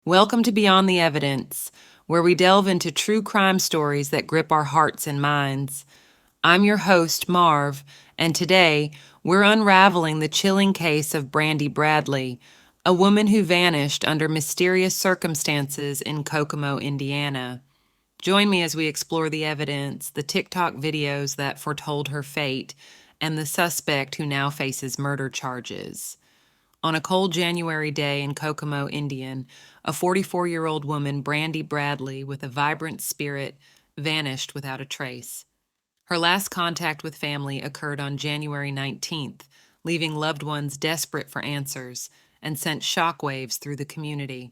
Welcome to Beyond the Evidence, where we delve into true crime stories that grip our hearts and minds. I'm your host, Marv, and today we're unraveling the chilling case of Brandi Bradley, a woman who vanished under mysterious circumstances in Kokomo, Indiana. Join me as we explore the evidence, the TikTok videos that foretold her fate, and the suspect who now faces murder charges. On a cold January day in Kokomo, Indiana, a 44-year-old woman, Brandi Bradley, with a vibrant spirit, vanished without a trace. Her last contact with family occurred on January 19th, leaving loved ones desperate for answers and sent shockwaves through the community.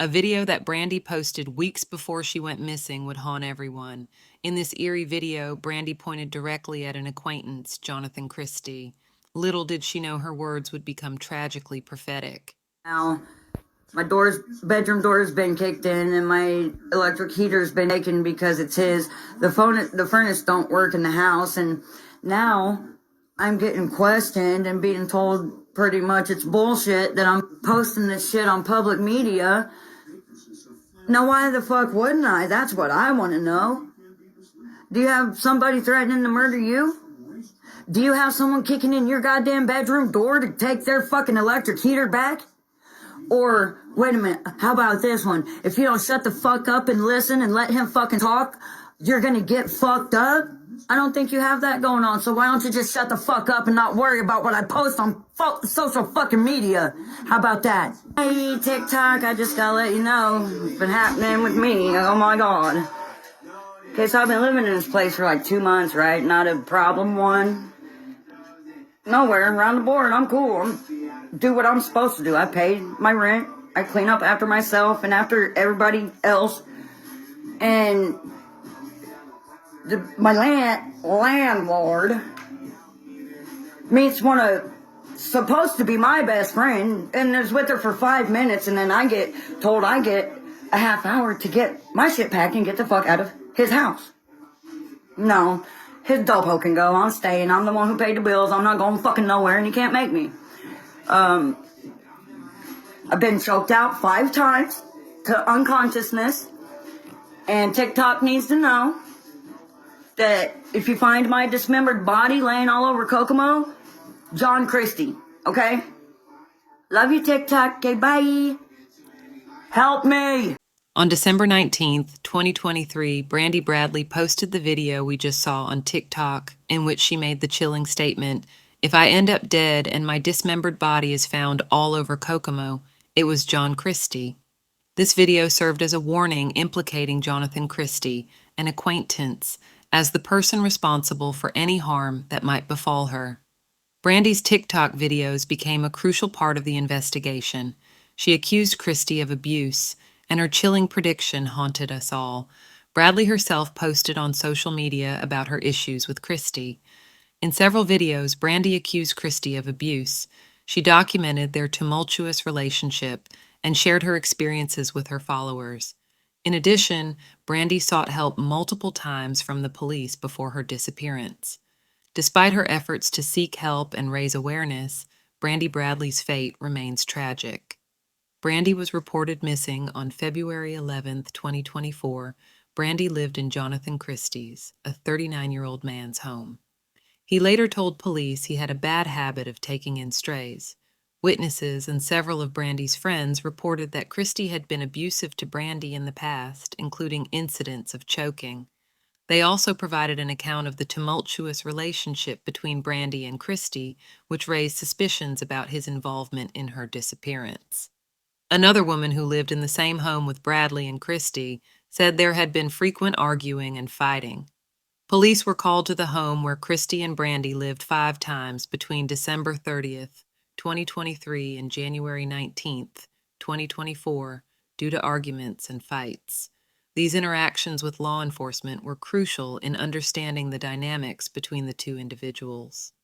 A video that Brandi posted weeks before she went missing would haunt everyone. In this eerie video, Brandi pointed directly at an acquaintance, Jonathan Christie. Little did she know her words would become tragically prophetic. Now, my bedroom door's been kicked in, and my electric heater's been taken because it's his. The furnace don't work in the house, and now I'm getting questioned and being told pretty much it's bullshit that I'm posting this shit on public media. Now, why the fuck wouldn't I? That's what I want to know. Do you have somebody threatening to murder you? Do you have someone kicking in your goddamn bedroom door to take their fucking electric heater back? Or, wait a minute, how about this one? If you don't shut the fuck up and listen and let him fucking talk, you're gonna get fucked up? I don't think you have that going on, so why don't you just shut the fuck up and not worry about what I post on social fucking media? How about that? Hey, TikTok, I just gotta let you know, it's been happening with me, oh my god. Okay, so I've been living in this place for like 2 months, right? Not a problem one. Nowhere, around the board, I'm cool. Do what I'm supposed to do. I pay my rent. I clean up after myself and after everybody else. And my landlord meets supposed to be my best friend, and is with her for 5 minutes, and then I get told I get a half hour to get my shit packed and get the fuck out of his house. No, his dopo can go. I'm staying. I'm the one who paid the bills. I'm not going fucking nowhere, and he can't make me. I've been choked out 5 times to unconsciousness, and TikTok needs to know that if you find my dismembered body laying all over Kokomo, John Christie, okay? Love you, TikTok. Okay, bye. Help me. On December 19th, 2023, Brandi Bradley posted the video we just saw on TikTok in which she made the chilling statement, "If I end up dead and my dismembered body is found all over Kokomo, it was John Christie." This video served as a warning implicating Jonathan Christie, an acquaintance, as the person responsible for any harm that might befall her. Brandi's TikTok videos became a crucial part of the investigation. She accused Christie of abuse, and her chilling prediction haunted us all. Bradley herself posted on social media about her issues with Christie. In several videos, Brandi accused Christie of abuse. She documented their tumultuous relationship and shared her experiences with her followers. In addition, Brandi sought help multiple times from the police before her disappearance. Despite her efforts to seek help and raise awareness, Brandi Bradley's fate remains tragic. Brandi was reported missing on February 11th, 2024. Brandi lived in Jonathan Christie's, a 39-year-old man's home. He later told police he had a bad habit of taking in strays. Witnesses and several of Brandi's friends reported that Christie had been abusive to Brandi in the past, including incidents of choking. They also provided an account of the tumultuous relationship between Brandi and Christie, which raised suspicions about his involvement in her disappearance. Another woman who lived in the same home with Bradley and Christie said there had been frequent arguing and fighting. Police were called to the home where Christie and Brandi lived 5 times between December 30th, 2023 and January 19th, 2024, due to arguments and fights. These interactions with law enforcement were crucial in understanding the dynamics between the two individuals.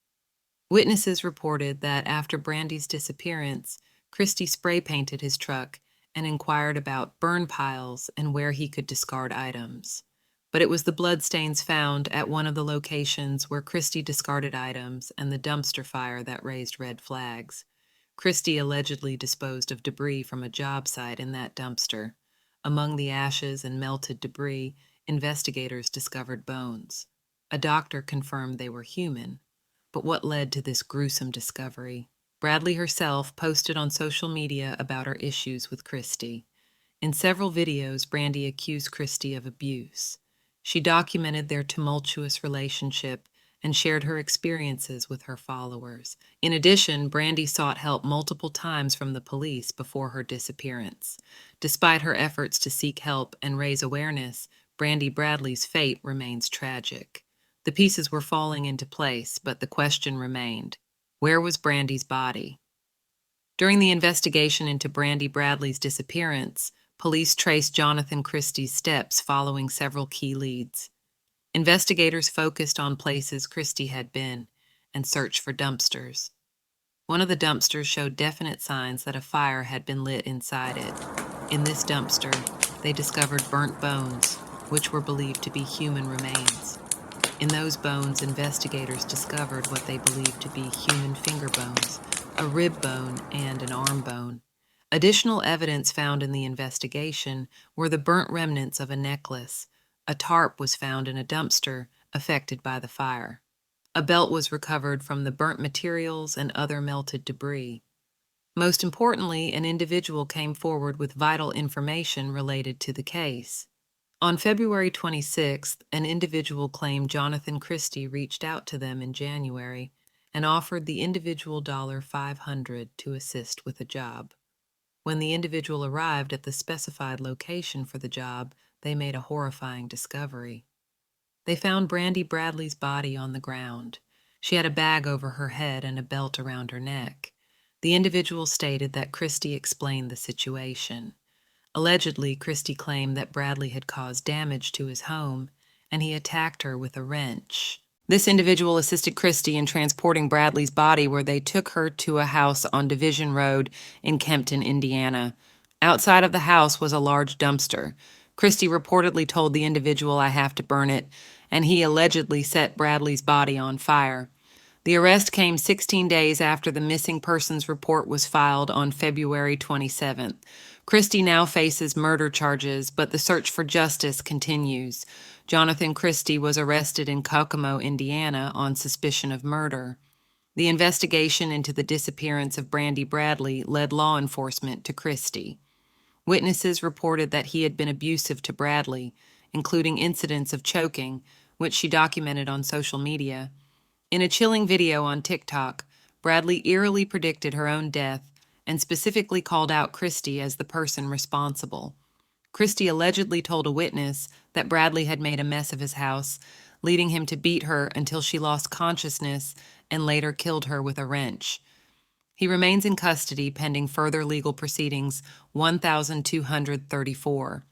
Witnesses reported that after Brandi's disappearance, Christie spray painted his truck and inquired about burn piles and where he could discard items. But it was the bloodstains found at one of the locations where Christie discarded items and the dumpster fire that raised red flags. Christie allegedly disposed of debris from a job site in that dumpster. Among the ashes and melted debris, investigators discovered bones. A doctor confirmed they were human. But what led to this gruesome discovery? Bradley herself posted on social media about her issues with Christie. In several videos, Brandi accused Christie of abuse. She documented their tumultuous relationship and shared her experiences with her followers. In addition, Brandi sought help multiple times from the police before her disappearance. Despite her efforts to seek help and raise awareness, Brandi Bradley's fate remains tragic. The pieces were falling into place, but the question remained: where was Brandi's body? During the investigation into Brandi Bradley's disappearance, police traced Jonathan Christie's steps following several key leads. Investigators focused on places Christie had been and searched for dumpsters. One of the dumpsters showed definite signs that a fire had been lit inside it. In this dumpster, they discovered burnt bones, which were believed to be human remains. In those bones, investigators discovered what they believed to be human finger bones, a rib bone, and an arm bone. Additional evidence found in the investigation were the burnt remnants of a necklace. A tarp was found in a dumpster affected by the fire. A belt was recovered from the burnt materials and other melted debris. Most importantly, an individual came forward with vital information related to the case. On February 26th, an individual claimed Jonathan Christie reached out to them in January and offered the individual $500 to assist with a job. When the individual arrived at the specified location for the job, they made a horrifying discovery. They found Brandi Bradley's body on the ground. She had a bag over her head and a belt around her neck. The individual stated that Christie explained the situation. Allegedly, Christie claimed that Bradley had caused damage to his home, and he attacked her with a wrench. This individual assisted Christie in transporting Bradley's body, where they took her to a house on Division Road in Kempton, Indiana. Outside of the house was a large dumpster. Christie reportedly told the individual, "I have to burn it," and he allegedly set Bradley's body on fire. The arrest came 16 days after the missing persons report was filed on February 27th. Christie now faces murder charges, but the search for justice continues. Jonathan Christie was arrested in Kokomo, Indiana, on suspicion of murder. The investigation into the disappearance of Brandi Bradley led law enforcement to Christie. Witnesses reported that he had been abusive to Bradley, including incidents of choking, which she documented on social media. In a chilling video on TikTok, Bradley eerily predicted her own death and specifically called out Christie as the person responsible. Christie allegedly told a witness that Bradley had made a mess of his house, leading him to beat her until she lost consciousness and later killed her with a wrench. He remains in custody pending further legal proceedings, 1234.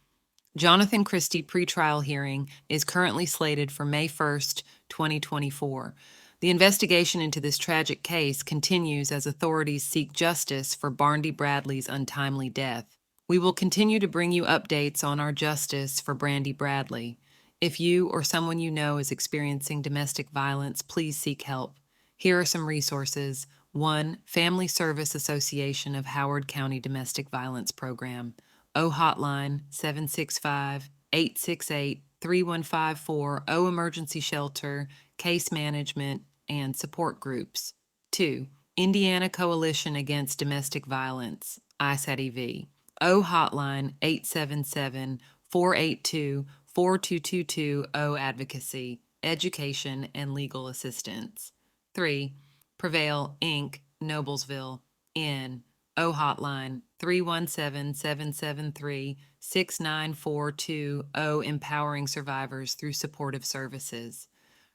Jonathan Christie pretrial hearing is currently slated for May 1st, 2024. The investigation into this tragic case continues as authorities seek justice for Brandi Bradley's untimely death. We will continue to bring you updates on our justice for Brandi Bradley. If you or someone you know is experiencing domestic violence, please seek help. Here are some resources. 1. Family Service Association of Howard County Domestic Violence Program. O Hotline 765-868-3154, O Emergency Shelter, Case Management, and Support Groups. 2. Indiana Coalition Against Domestic Violence, ISADV. O Hotline 877-482-4222, O Advocacy, Education, and Legal Assistance. 3. Prevail, Inc., Noblesville, N. O Hotline 317-773-6942, O Empowering Survivors Through Supportive Services.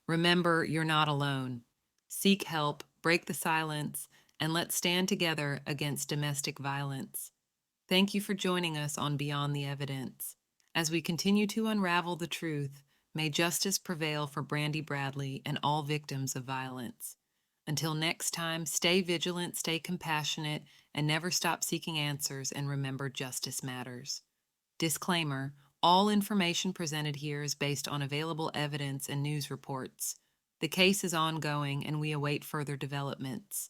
Remember, you're not alone. Seek help, break the silence, and let's stand together against domestic violence. Thank you for joining us on Beyond the Evidence. As we continue to unravel the truth, may justice prevail for Brandi Bradley and all victims of violence. Until next time, stay vigilant, stay compassionate, and never stop seeking answers, and remember, justice matters. Disclaimer: all information presented here is based on available evidence and news reports. The case is ongoing, and we await further developments.